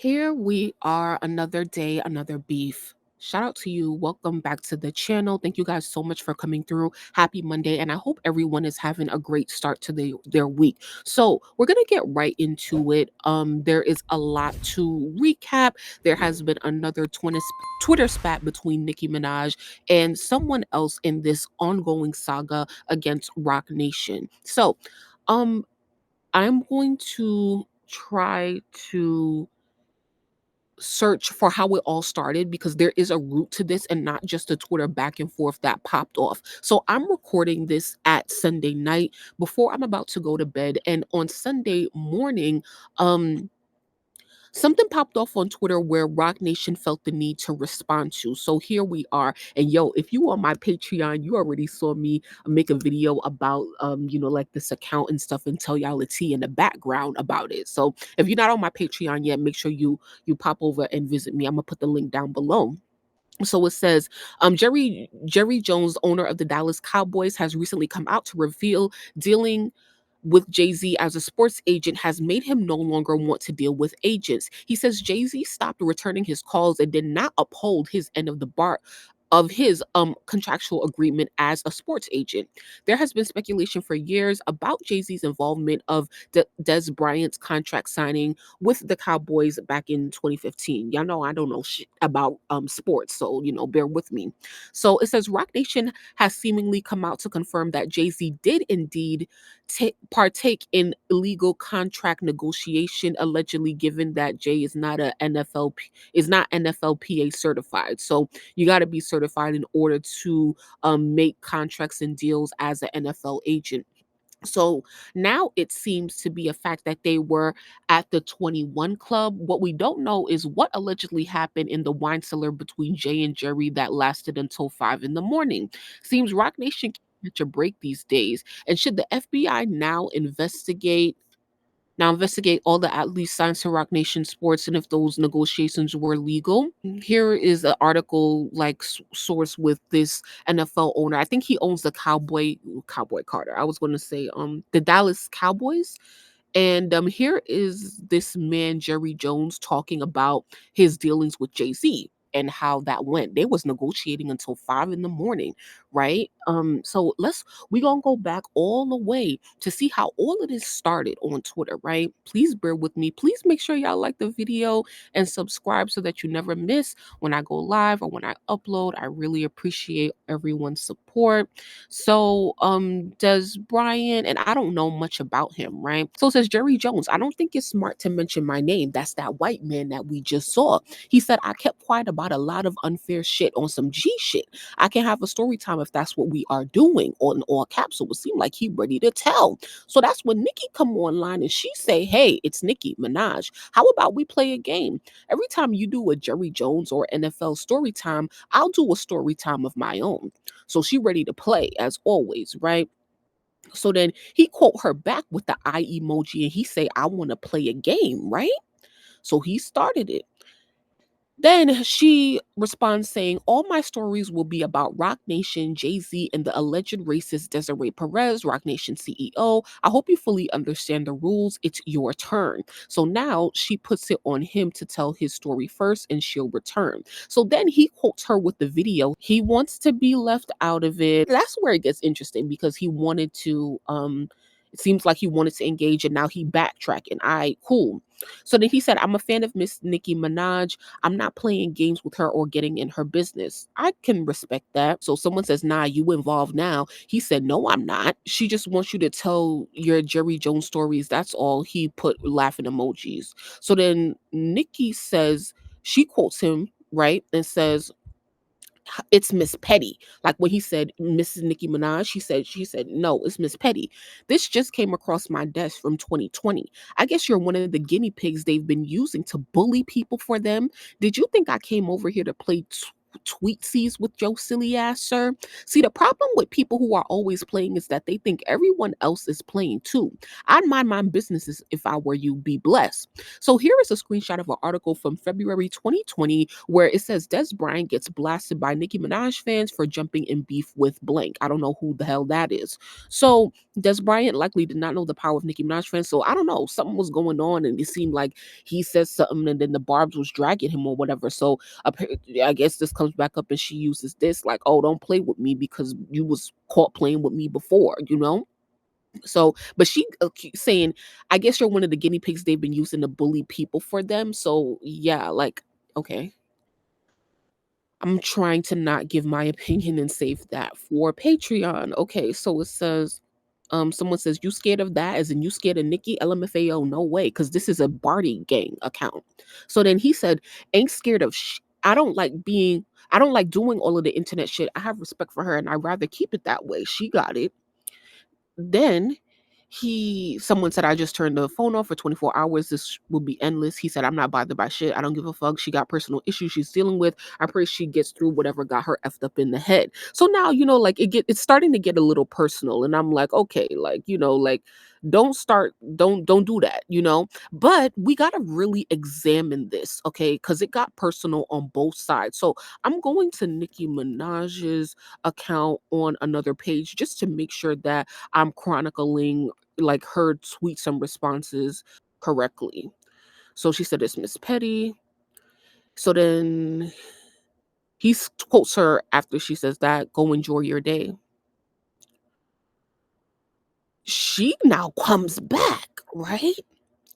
Here we are, another day, another beef. Shout out to you. Welcome back to the channel. Thank you guys so much for coming through. Happy Monday. And I hope everyone is having a great start to their week. So we're gonna get right into it. There is a lot to recap. There has been another Twitter spat between Nicki Minaj and someone else in this ongoing saga against Rock Nation. So um I'm going to try to search for how it all started because there is a root to this and not just a Twitter back and forth that popped off. So I'm recording this at Sunday night before I'm about to go to bed. And on Sunday morning, something popped off on Twitter where Rock Nation felt the need to respond to. So here we are. And yo, if you on my Patreon, you already saw me make a video about like this account and stuff and tell y'all the tea in the background about it. So if you're not on my Patreon yet, make sure you pop over and visit me. I'm gonna put the link down below. So it says, Jerry Jones, owner of the Dallas Cowboys, has recently come out to reveal dealing with Jay-Z as a sports agent has made him no longer want to deal with agents. He says Jay-Z stopped returning his calls and did not uphold his end of the bar of his contractual agreement as a sports agent. There has been speculation for years about Jay-Z's involvement of Des Bryant's contract signing with the Cowboys back in 2015. Y'all know I don't know shit about sports, so bear with me. So it says Rock Nation has seemingly come out to confirm that Jay-Z did indeed partake in illegal contract negotiation, allegedly, given that Jay is not NFLPA certified. So you got to be certified in order to make contracts and deals as an NFL agent. So now it seems to be a fact that they were at the 21 club. What we don't know is what allegedly happened in the wine cellar between Jay and Jerry that lasted until 5 in the morning. Seems Rock Nation can't catch a break these days. And should the FBI now investigate all the athletes signed to Rock Nation Sports and if those negotiations were legal? Here is an article like source with this NFL owner. I think he owns the Cowboy Carter. I was going to say the Dallas Cowboys. And here is this man, Jerry Jones, talking about his dealings with Jay-Z and how that went. They was negotiating until 5 in the morning, right? So we gonna go back all the way to see how all of this started on Twitter, right? Please bear with me. Please make sure y'all like the video and subscribe so that you never miss when I go live or when I upload. I really appreciate everyone's support. So does Brian, and I don't know much about him, right? So it says Jerry Jones, I don't think it's smart to mention my name. That's that white man that we just saw. He said I kept quiet about a lot of unfair shit on some G shit. I can have a story time if that's what we are doing, on all caps. So it seemed like he ready to tell. So that's when Nicki come online and she say, hey, it's Nicki Minaj. How about we play a game? Every time you do a Jerry Jones or NFL story time, I'll do a story time of my own. So she ready to play as always, right? So then he quote her back with the eye emoji and he say, I want to play a game, right? So he started it. Then she responds saying, all my stories will be about Rock Nation, Jay-Z, and the alleged racist Desiree Perez, Rock Nation CEO. I hope you fully understand the rules. It's your turn. So now she puts it on him to tell his story first and she'll return. So then he quotes her with the video. He wants to be left out of it. That's where it gets interesting because he wanted to, it seems like he wanted to engage and now he backtracked and cool. So then he said, I'm a fan of Miss Nicki Minaj. I'm not playing games with her or getting in her business. I can respect that. So someone says, nah, you involved now. He said, no, I'm not. She just wants you to tell your Jerry Jones stories. That's all. He put laughing emojis. So then Nicki says, she quotes him, right? And says, it's Miss Petty. Like when he said Mrs. Nicki Minaj, she said, no, it's Miss Petty. This just came across my desk from 2020. I guess you're one of the guinea pigs they've been using to bully people for them. Did you think I came over here to play tweetsies with your silly ass, sir. See, the problem with people who are always playing is that they think everyone else is playing too. I'd mind my business if I were you, be blessed. So here is a screenshot of an article from February 2020 where it says Des Bryant gets blasted by Nicki Minaj fans for jumping in beef with blank. I don't know who the hell that is. So Des Bryant likely did not know the power of Nicki Minaj fans. So I don't know. Something was going on and it seemed like he said something and then the Barbs was dragging him or whatever. So I guess this comes back up and she uses this like, oh, don't play with me because you was caught playing with me before, you know? So, but she keep saying, I guess you're one of the guinea pigs they've been using to bully people for them. So, yeah, like, okay. I'm trying to not give my opinion and save that for Patreon. Okay, so it says, someone says, you scared of that? As in, you scared of Nikki? LMFAO, no way, because this is a Barty gang account. So then he said, ain't scared of I don't like doing all of the internet shit. I have respect for her and I'd rather keep it that way. She got it. Then someone said, I just turned the phone off for 24 hours. This will be endless. He said, I'm not bothered by shit. I don't give a fuck. She got personal issues she's dealing with. I pray she gets through whatever got her effed up in the head. So now, like it's starting to get a little personal. And I'm like, okay, like, like don't do that. But we gotta really examine this, okay? Because it got personal on both sides. So I'm going to Nicki Minaj's account on another page just to make sure that I'm chronicling like her tweets and responses correctly. So she said it's Miss Petty. So then quotes her after she says that, go enjoy your day. She now comes back, right?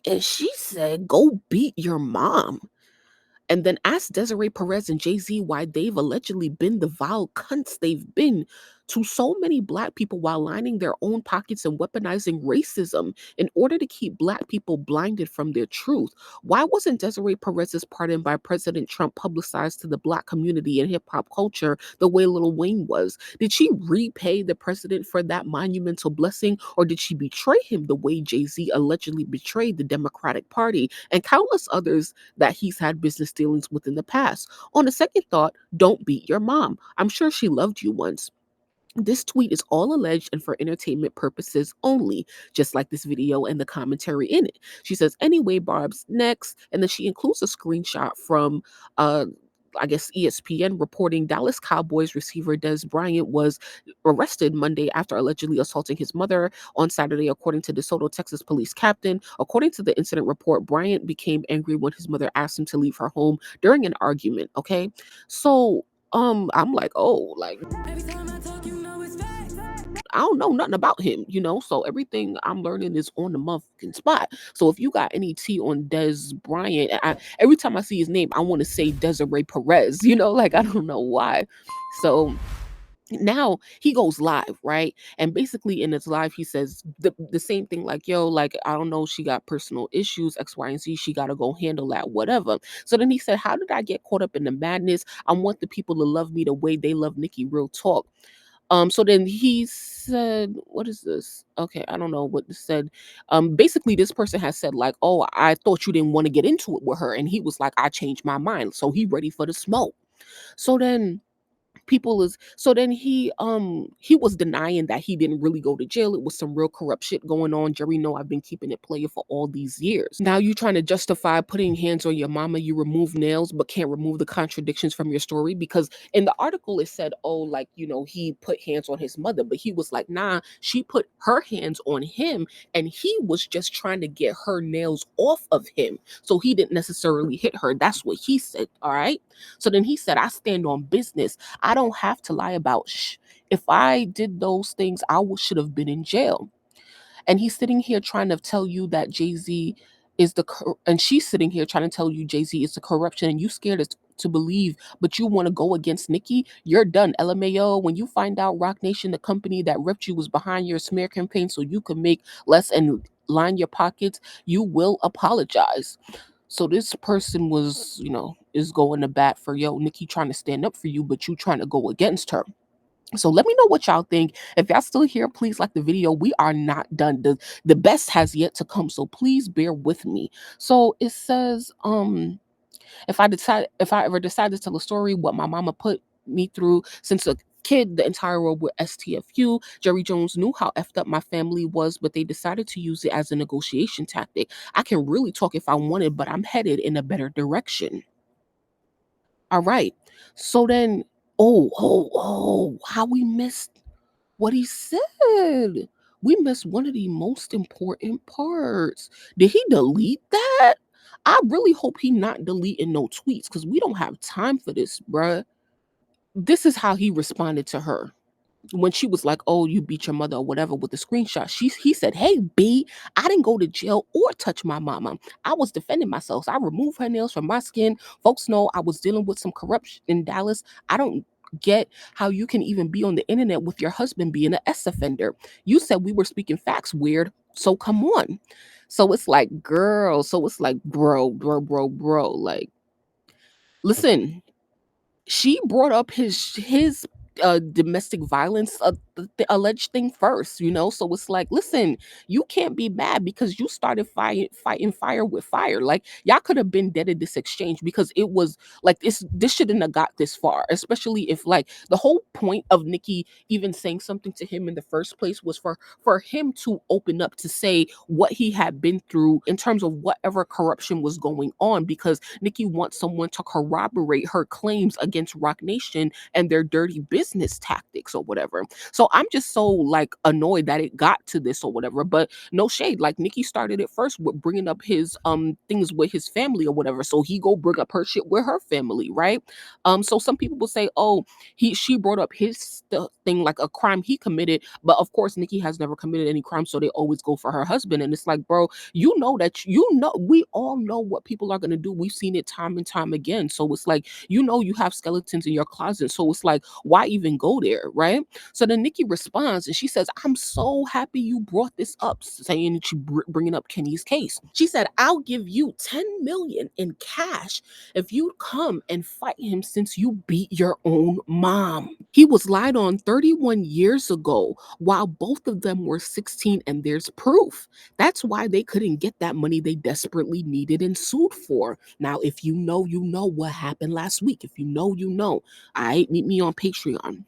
And she said, go beat your mom. And then ask Desiree Perez and Jay-Z why they've allegedly been the vile cunts they've been to so many Black people while lining their own pockets and weaponizing racism in order to keep Black people blinded from their truth. Why wasn't Desiree Perez's pardon by President Trump publicized to the Black community and hip hop culture the way Lil Wayne was? Did she repay the president for that monumental blessing, or did she betray him the way Jay-Z allegedly betrayed the Democratic Party and countless others that he's had business dealings with in the past? On a second thought, don't beat your mom. I'm sure she loved you once. This tweet is all alleged and for entertainment purposes only, just like this video and the commentary in it. She says, anyway, Barb's next. And then she includes a screenshot from I guess ESPN reporting Dallas Cowboys receiver Des Bryant was arrested Monday after allegedly assaulting his mother on Saturday, according to DeSoto, Texas police captain. According to the incident report, Bryant became angry when his mother asked him to leave her home during an argument. Okay. So I'm like, oh, like I don't know nothing about him. So everything I'm learning is on the motherfucking spot. So if you got any tea on Des Bryant, every time I see his name, I want to say Desiree Perez, like I don't know why. So now he goes live, right? And basically in his live, he says the same thing, like, yo, like, I don't know, she got personal issues, X, Y, and Z. She got to go handle that, whatever. So then he said, how did I get caught up in the madness? I want the people to love me the way they love Nicki, real talk. So then he said, what is this? Okay, I don't know what this said. Basically, this person has said, like, oh, I thought you didn't want to get into it with her. And he was like, I changed my mind. So he ready for the smoke. So then he was denying that he didn't really go to jail. It was some real corrupt shit going on. Jerry, no, I've been keeping it player for all these years. Now you trying to justify putting hands on your mama, you remove nails but can't remove the contradictions from your story, because in the article it said, oh, like, he put hands on his mother, but he was like, nah, she put her hands on him and he was just trying to get her nails off of him, so he didn't necessarily hit her. That's what he said. All right. So then he said, I stand on business. I don't have to lie about if I did those things, should have been in jail. And he's sitting here trying to tell you that Jay-Z is and she's sitting here trying to tell you Jay-Z is the corruption, and you scared to believe, but you want to go against Nicki. You're done, LMAO. When you find out Rock Nation, the company that ripped you, was behind your smear campaign so you could make less and line your pockets, you will apologize. So this person was, is going to bat for, yo, Nicki trying to stand up for you, but you trying to go against her. So let me know what y'all think. If y'all still here, please like the video. We are not done. The best has yet to come, so please bear with me. So it says, If I ever decide to tell a story what my mama put me through since a kid, the entire world with STFU. Jerry Jones knew how effed up my family was, but they decided to use it as a negotiation tactic. I can really talk if I wanted, but I'm headed in a better direction. All right. So then, how we missed what he said. We missed one of the most important parts. Did he delete that? I really hope he not deleting no tweets because we don't have time for this, bruh. This is how he responded to her when she was like, "Oh, you beat your mother or whatever," with the screenshot. He said, "Hey B, I didn't go to jail or touch my mama. I was defending myself. So I removed her nails from my skin. Folks know I was dealing with some corruption in Dallas. I don't get how you can even be on the internet with your husband being an S offender. You said we were speaking facts, weird. So come on." So it's like, girl. So it's like, bro. Like, listen, she brought up his domestic violence the alleged thing first, so it's like, listen, you can't be mad because you started fighting fire with fire. Like, y'all could have been dead in this exchange because it was like this shouldn't have got this far, especially if, like, the whole point of Nikki even saying something to him in the first place was for him to open up to say what he had been through in terms of whatever corruption was going on, because Nikki wants someone to corroborate her claims against Rock Nation and their dirty business tactics or whatever. So I'm just so, like, annoyed that it got to this or whatever. But no shade, like, Nikki started it first with bringing up his things with his family or whatever. So he go bring up her shit with her family, right? So some people will say, oh, she brought up his thing like a crime he committed, but of course Nikki has never committed any crime, so they always go for her husband. And it's like, bro, we all know what people are going to do. We've seen it time and time again. So it's like, you have skeletons in your closet, so it's like, why even go there, right? So then Nikki responds and she says, I'm so happy you brought this up, saying she bringing up Kenny's case. She said, I'll give you 10 million in cash if you come and fight him since you beat your own mom. He was lied on 31 years ago while both of them were 16, and there's proof. That's why they couldn't get that money they desperately needed and sued for. Now, if you know what happened last week. If you know, you know. All right, meet me on Patreon.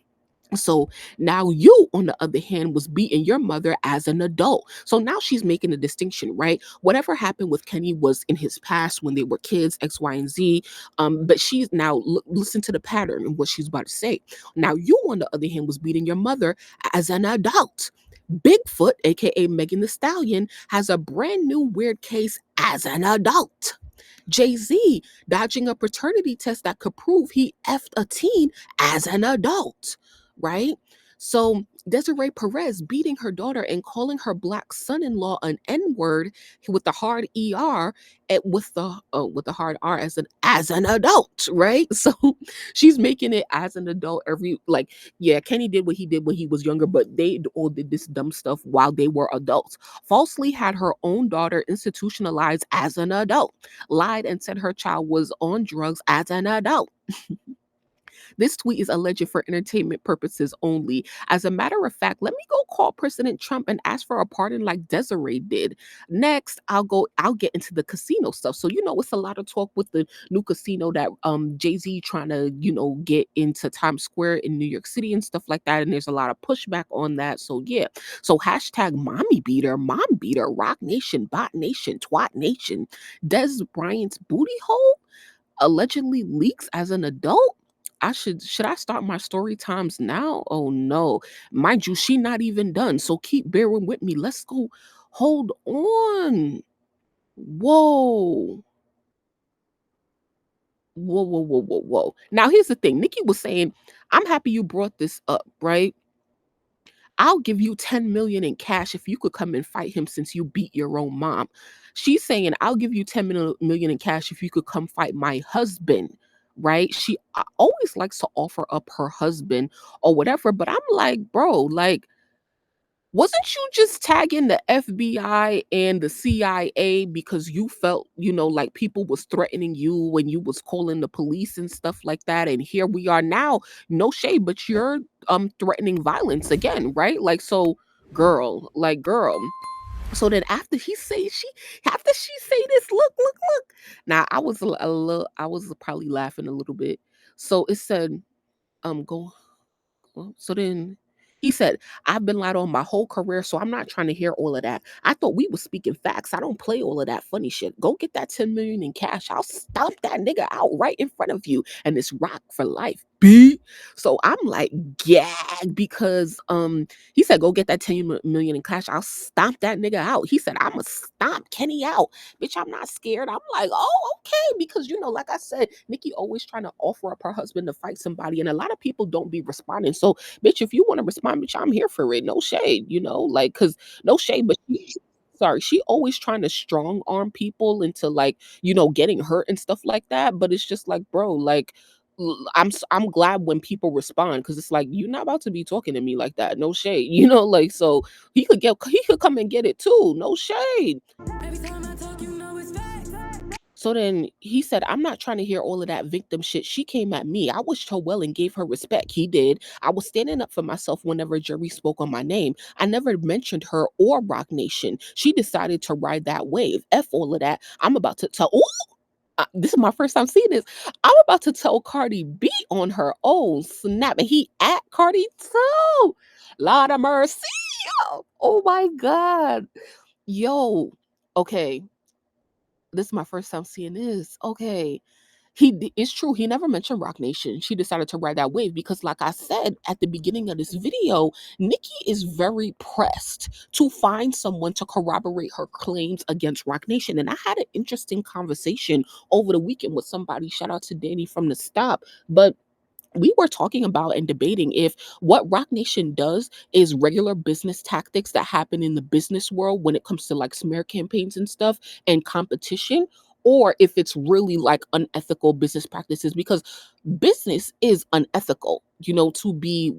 So now you, on the other hand, was beating your mother as an adult. So now she's making a distinction, right? Whatever happened with Kenny was in his past when they were kids, X, Y, and Z. But she's now listen to the pattern and what she's about to say. Now you, on the other hand, was beating your mother as an adult. Bigfoot, aka Megan the Stallion, has a brand new weird case as an adult. Jay-Z dodging a paternity test that could prove he effed a teen as an adult, right? So Desiree Perez beating her daughter and calling her black son-in-law an N-word with the hard ER and with the hard R as an adult, right? So she's making it as an adult every, like, yeah, Kenny did what he did when he was younger, but they all did this dumb stuff while they were adults. Falsely had her own daughter institutionalized as an adult, lied and said her child was on drugs as an adult. This tweet is alleged for entertainment purposes only. As a matter of fact, let me go call President Trump and ask for a pardon like Desiree did. Next, I'll get into the casino stuff. So, it's a lot of talk with the new casino that Jay-Z trying to, get into Times Square in New York City and stuff like that. And there's a lot of pushback on that. So yeah. So hashtag mommy beater, mom beater, Rock Nation, Bot Nation, Twat Nation, Des Bryant's booty hole allegedly leaks as an adult. Should I start my story times now? Oh no. Mind you, she not even done. So keep bearing with me. Let's go. Hold on. Whoa. Whoa. Now here's the thing. Nikki was saying, I'm happy you brought this up, right? I'll give you 10 million in cash if you could come and fight him since you beat your own mom. She's saying, I'll give you 10 million in cash if you could come fight my husband, right? She always likes to offer up her husband or whatever, but I'm like, bro, like, wasn't you just tagging the FBI and the CIA because you felt, like people was threatening you when you was calling the police and stuff like that? And here we are now, no shade, but you're threatening violence again, right? Like, so girl, like, girl. So then after she say this, look. Now I was a little I was probably laughing a little bit. So it said, go well, so then he said, I've been lied on my whole career, so I'm not trying to hear all of that. I thought we were speaking facts. I don't play all of that funny shit. Go get that 10 million in cash. I'll stomp that nigga out right in front of you. And it's rock for life. B. So I'm like gag because he said go get that 10 million in cash. I'll stomp that nigga out. He said I'ma stomp Kenny out. Bitch, I'm not scared. I'm like, oh, okay. Because like I said, Nicki always trying to offer up her husband to fight somebody, and a lot of people don't be responding. So, bitch, if you want to respond, bitch, I'm here for it. No shade, like, cause no shade, but sorry, she always trying to strong arm people into like, getting hurt and stuff like that. But it's just like, bro, like, I'm glad when people respond because it's like you're not about to be talking to me like that. No shade, like so he could come and get it too. No shade. So then he said, I'm not trying to hear all of that victim shit. She came at me. I wished her well and gave her respect. He did. I was standing up for myself whenever Jerry spoke on my name. I never mentioned her or Rock Nation. She decided to ride that wave. F all of that. I'm about to tell. Ooh, this is my first time seeing this. I'm about to tell Cardi B on her. Oh, snap. And he at Cardi too. Lord of mercy. Oh my God. Yo. Okay. This is my first time seeing this. Okay. It's true. He never mentioned Rock Nation. She decided to ride that wave because, like I said at the beginning of this video, Nicki is very pressed to find someone to corroborate her claims against Rock Nation. And I had an interesting conversation over the weekend with somebody. Shout out to Danny from the Stop. But we were talking about and debating if what Rock Nation does is regular business tactics that happen in the business world when it comes to like smear campaigns and stuff and competition, or if it's really like unethical business practices because business is unethical, to be,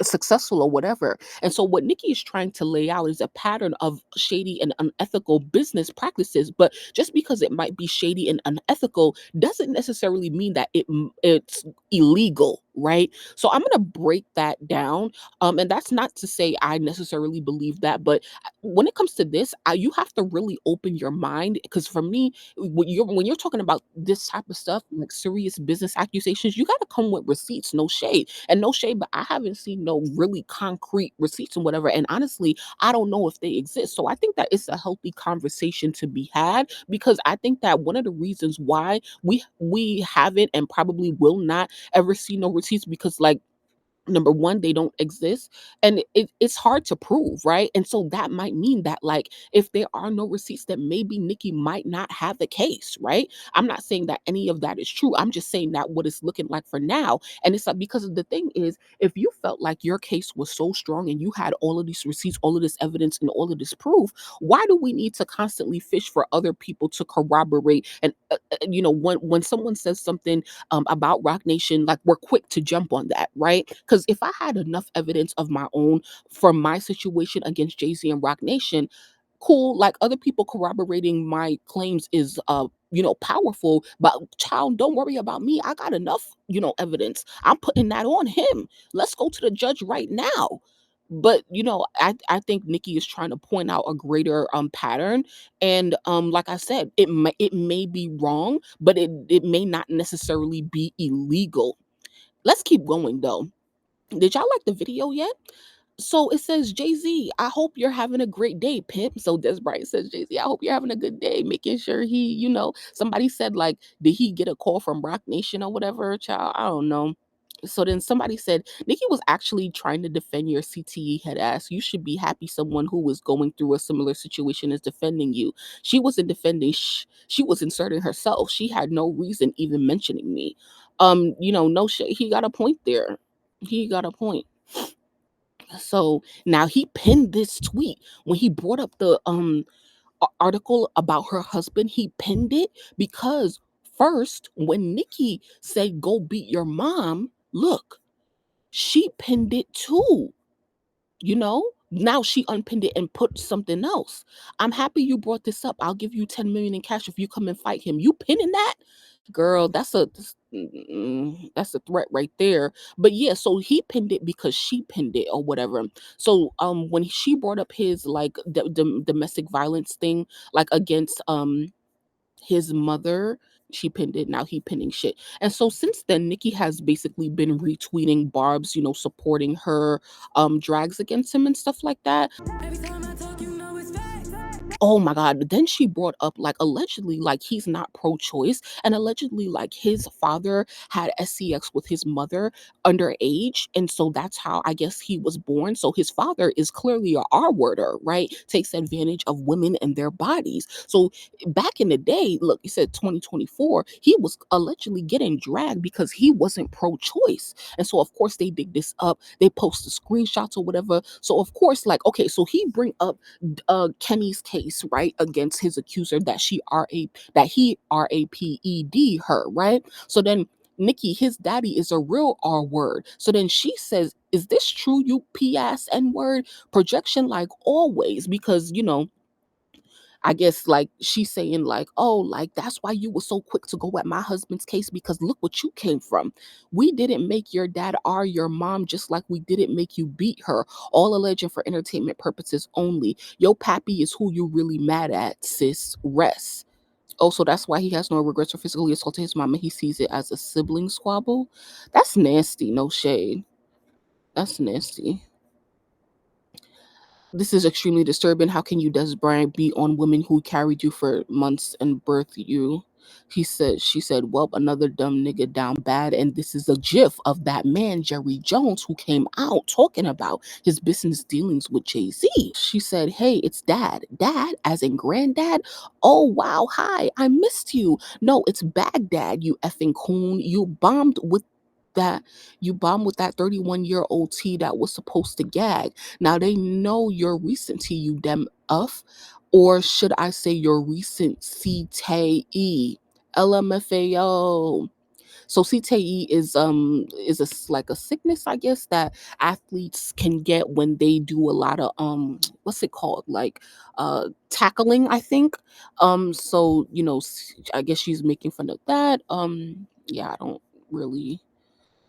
successful or whatever. And so what Nicki is trying to lay out is a pattern of shady and unethical business practices. But just because it might be shady and unethical doesn't necessarily mean that it's illegal, right? So I'm going to break that down. And that's not to say I necessarily believe that, but when it comes to this, you have to really open your mind because for me, when you're talking about this type of stuff, like serious business accusations, you got to come with receipts. No shade, and no shade, but I haven't seen no really concrete receipts and whatever. And honestly, I don't know if they exist. So I think that it's a healthy conversation to be had because I think that one of the reasons why we haven't and probably will not ever see no receipts because like number one, they don't exist, and it's hard to prove, right? And so that might mean that like if there are no receipts, that maybe Nicki might not have the case, right? I'm not saying that any of that is true. I'm just saying that what it's looking like for now. And it's like because the thing is, if you felt like your case was so strong and you had all of these receipts, all of this evidence, and all of this proof, why do we need to constantly fish for other people to corroborate? And when someone says something about Rock Nation, like we're quick to jump on that, right? Because if I had enough evidence of my own from my situation against Jay-Z and Rock Nation, cool. Like other people corroborating my claims is powerful. But child, don't worry about me. I got enough, evidence. I'm putting that on him. Let's go to the judge right now. But I think Nicki is trying to point out a greater pattern, and like I said, it may be wrong, but it may not necessarily be illegal. Let's keep going though. Did y'all like the video yet? So it says, Jay-Z, I hope you're having a great day, Pimp. So Des Bryant says, Jay-Z, I hope you're having a good day, making sure somebody said, like, did he get a call from Rock Nation or whatever, child? I don't know. So then somebody said, Nicki was actually trying to defend your CTE head ass. You should be happy someone who was going through a similar situation is defending you. She wasn't defending, she was inserting herself. She had no reason even mentioning me. No shit. He got a point there. He got a point. So now he pinned this tweet when he brought up the article about her husband. He pinned it because first, when Nicki said go beat your mom, look, she pinned it too. You know, Now she unpinned it and put something else. I'm happy you brought this up. I'll give you 10 million in cash if you come and fight him. You pinning that? Girl, that's a threat right there. But yeah, so he pinned it because she pinned it or whatever. So when she brought up his like domestic violence thing, like against his mother, she pinned it. Now he pinning shit. And so since then, Nicki has basically been retweeting Barb's, supporting her drags against him and stuff like that. Oh my God. Then she brought up like allegedly like he's not pro-choice and allegedly like his father had SCX with his mother underage. And so that's how I guess he was born. So his father is clearly a R-worder, right? Takes advantage of women and their bodies. So back in the day, look, you said 2024, he was allegedly getting dragged because he wasn't pro-choice. And so of course they dig this up. They post the screenshots or whatever. So of course, like, okay, so he bring up Kenny's case, right, against his accuser that he raped her, right? So then Nicki, his daddy is a real R word. So then she says, "Is this true, you P-ass N-word?" Projection like always, because I guess like she's saying like, oh, like that's why you were so quick to go at my husband's case because look what you came from. We didn't make your dad or your mom just like we didn't make you beat her. All alleged for entertainment purposes only. Yo pappy is who you really mad at, sis. Rest. Oh, so that's why he has no regrets for physically assaulting his mom and he sees it as a sibling squabble. That's nasty, no shade. That's nasty. This is extremely disturbing. How can you, Des Bryant, beat on women who carried you for months and birthed you? She said, well, another dumb nigga down bad. And this is a gif of that man, Jerry Jones, who came out talking about his business dealings with Jay-Z. She said, hey, it's dad. Dad, as in granddad? Oh, wow. Hi, I missed you. No, it's Baghdad, you effing coon. That you bombed with that 31-year-old T that was supposed to gag. Now they know your recent T, you dem uff, or should I say your recent CTE. LMFAO. So CTE like a sickness, I guess, that athletes can get when they do a lot of what's it called? Like tackling, I think. So I guess she's making fun of that. Yeah, I don't really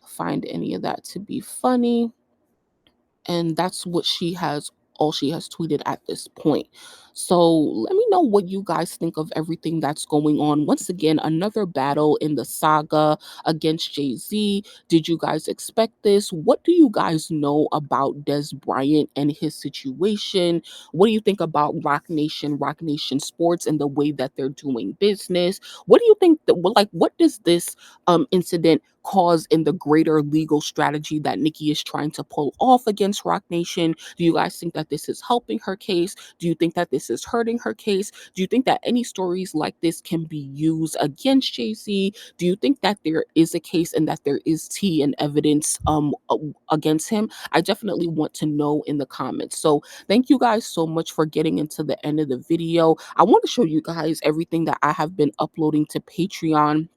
find any of that to be funny. And that's what all she has tweeted at this point. So let me know what you guys think of everything that's going on. Once again, another battle in the saga against Jay-Z. Did you guys expect this? What do you guys know about Des Bryant and his situation? What do you think about Rock Nation Sports and the way that they're doing business? What do you think what does this incident cause in the greater legal strategy that Nicki is trying to pull off against Rock Nation? Do you guys think that this is helping her case? Do you think that this is hurting her case? Do you think that any stories like this can be used against Jay-Z? Do you think that there is a case and that there is tea and evidence against him? I definitely want to know in the comments. So thank you guys so much for getting into the end of the video. I want to show you guys everything that I have been uploading to Patreon.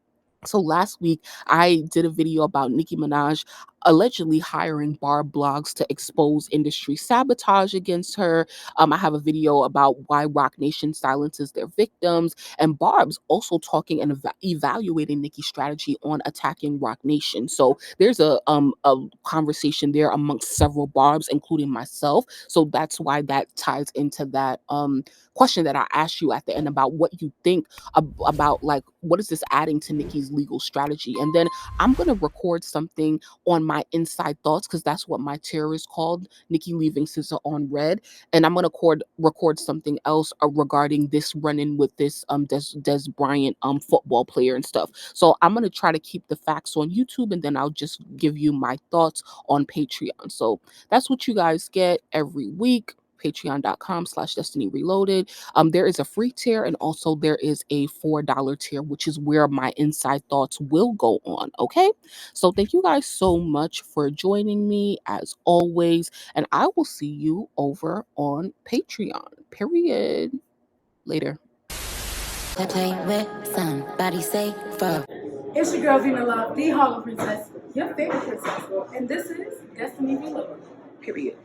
So last week, I did a video about Nicki Minaj allegedly hiring bar blogs to expose industry sabotage against her. I have a video about why Rock Nation silences their victims, and Barb's also talking and evaluating Nicki's strategy on attacking Rock Nation. So there's a conversation there amongst several Barbs, including myself. So that's why that ties into that question that I asked you at the end about what you think about like what is this adding to Nicki's legal strategy. And then I'm gonna record something on my inside thoughts because that's what my tier is called, Nicki leaving Scissor on red. And I'm gonna record something else regarding this run-in with this Des Bryant football player and stuff. So I'm gonna try to keep the facts on YouTube and then I'll just give you my thoughts on Patreon. So that's what you guys get every week. Patreon.com/Destiny Reloaded. There is a free tier and also there is a $4 tier, which is where my inside thoughts will go on. Okay. So thank you guys so much for joining me as always. And I will see you over on Patreon. Period. Later. I play with somebody safer. It's your girl Vina Love, the Harlem Princess, your favorite princess. And this is Destiny Reloaded. Period.